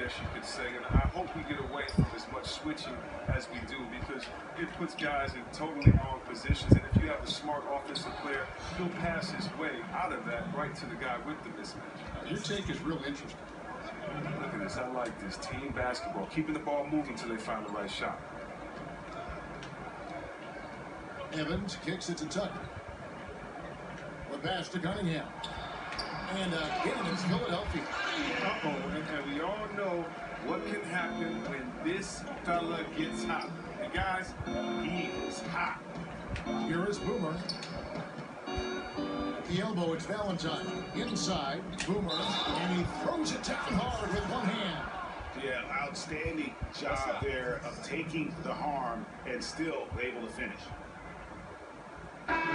guess you could say, and I hope we get away from as much switching as we do, because it puts guys in totally wrong positions, and if you have a smart offensive player, he'll pass his way out of that right to the guy with the mismatch. Your take is real interesting. Look at this. I like this. Team basketball. Keeping the ball moving until they find the right shot. Evans kicks it to Tucker. The pass to Cunningham. And getting it to Philadelphia. And we all know what can happen when this fella gets hot. And guys, he is hot. Here is Boomer. At the elbow, it's Valentine. Inside, Boomer. And he throws it down hard with one hand. Yeah, outstanding job there of taking the harm and still able to finish.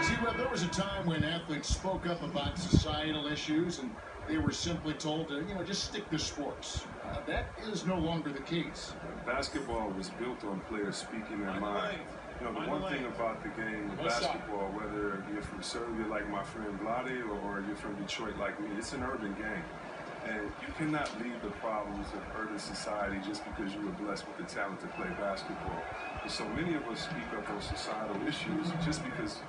See, Reb, there was a time when athletes spoke up about societal issues and they were simply told to, just stick to sports. That is no longer the case. Basketball was built on players speaking their mind. The one thing about the game of basketball, whether you're from Serbia like my friend Vlade or you're from Detroit like me, it's an urban game. And you cannot leave the problems of urban society just because you were blessed with the talent to play basketball. And so many of us speak up on societal issues just because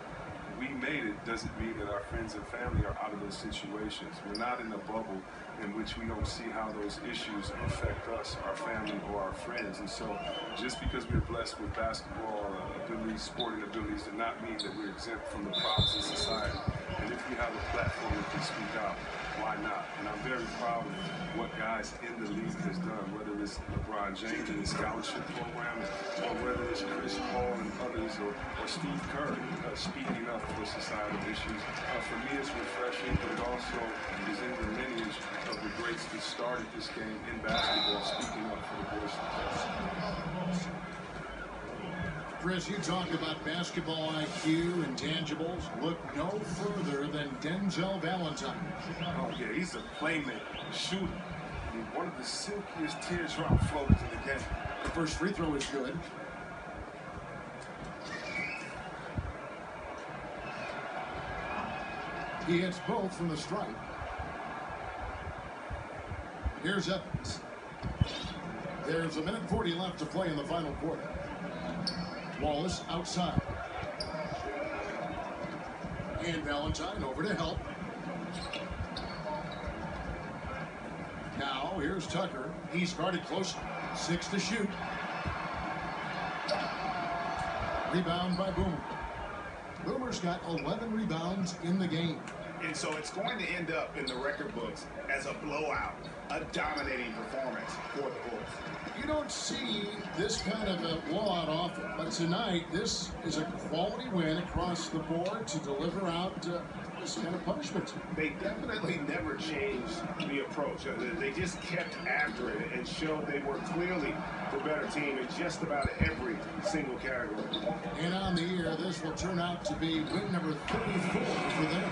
we made it doesn't mean that our friends and family are out of those situations. We're not in a bubble in which we don't see how those issues affect us, our family, or our friends. And so just because we're blessed with basketball abilities, sporting abilities, does not mean that we're exempt from the problems in society. And if we have a platform that can speak out, why not? And I'm very proud of what guys in the league has done, whether it's LeBron James and his scholarship program, or whether it's Chris Paul and others, or Steve Kerr speaking up for societal issues. For me, it's refreshing, but it also is in the lineage of the greats that started this game in basketball, speaking up for the voices. Chris, you talk about basketball IQ and tangibles. Look no further than Denzel Valentine. Oh, yeah, he's a playmaker, a shooter. One of the silkiest teardrop floaters in the game. The first free throw is good. He hits both from the stripe. Here's Evans. There's 1:40 left to play in the final quarter. Wallace outside. And Valentine over to help. Now here's Tucker. He's guarded closely. 6 to shoot. Rebound by Boomer. Boomer's got 11 rebounds in the game. And so it's going to end up in the record books as a blowout, a dominating performance for the Bulls. You don't see this kind of a blowout often, but tonight this is a quality win across the board to deliver out this kind of punishment. They definitely never changed the approach. They just kept after it and showed they were clearly the better team in just about every single category. And on the year, this will turn out to be win number 34 for them.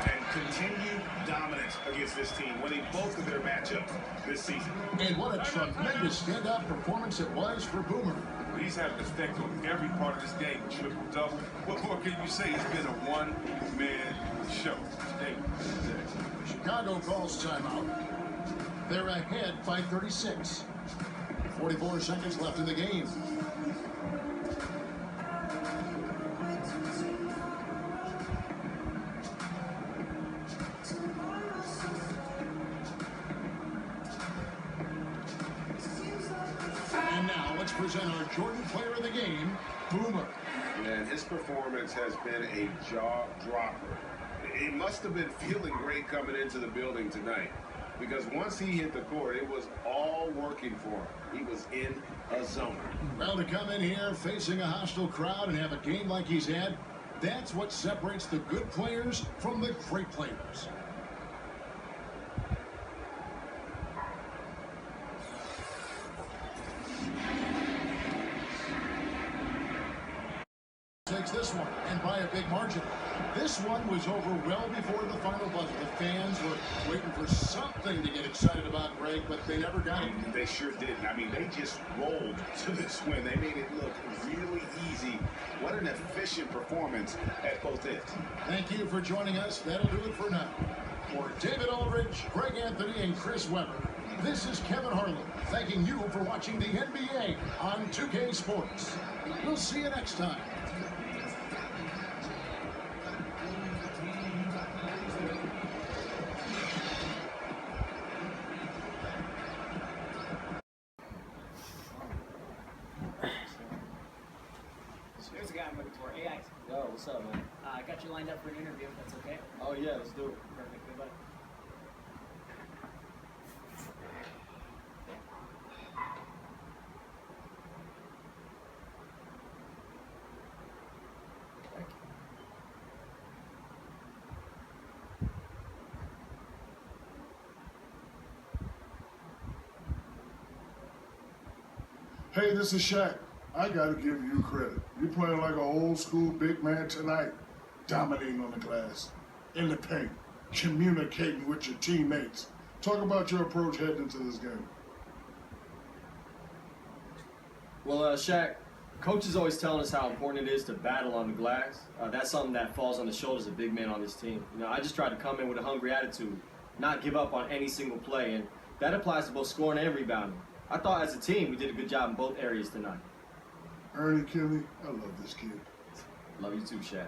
And continued dominance against this team, winning both of their matchups this season. And what a tremendous standout performance it was for Boomer. He's had an effect on every part of this game, triple-double. What more can you say? It's been a one-man show. Chicago calls timeout. They're ahead by 36. 44 seconds left in the game. And now let's present our Jordan player of the game, Boomer. Man, his performance has been a jaw-dropper. He must have been feeling great coming into the building tonight, because once he hit the court, it was all working for him. He was in a zone. Well, to come in here facing a hostile crowd and have a game like he's had, that's what separates the good players from the great players. Takes this one, and by a big margin. This one was over well before the final buzzer. The fans were waiting for something to get excited about, Greg, but they never got it. They sure didn't. I mean, they just rolled to this win. They made it look really easy. What an efficient performance at both ends. Thank you for joining us. That'll do it for now. For David Aldridge, Greg Anthony, and Chris Webber, this is Kevin Harlan. thanking you for watching the NBA on 2K Sports. We'll see you next time. There's a guy I'm looking for. AI. Yo, what's up, man? I got you lined up for an interview, if that's okay. Oh, yeah, let's do it. Perfect. Good luck. Hey, this is Shaq. I gotta give you credit. You're playing like an old school big man tonight, dominating on the glass, in the paint, communicating with your teammates. Talk about your approach heading into this game. Well, Shaq, coach is always telling us how important it is to battle on the glass. That's something that falls on the shoulders of big men on this team. You know, I just try to come in with a hungry attitude, not give up on any single play, and that applies to both scoring and rebounding. I thought as a team we did a good job in both areas tonight. Ernie Kelly, I love this kid. Love you too, Shaq.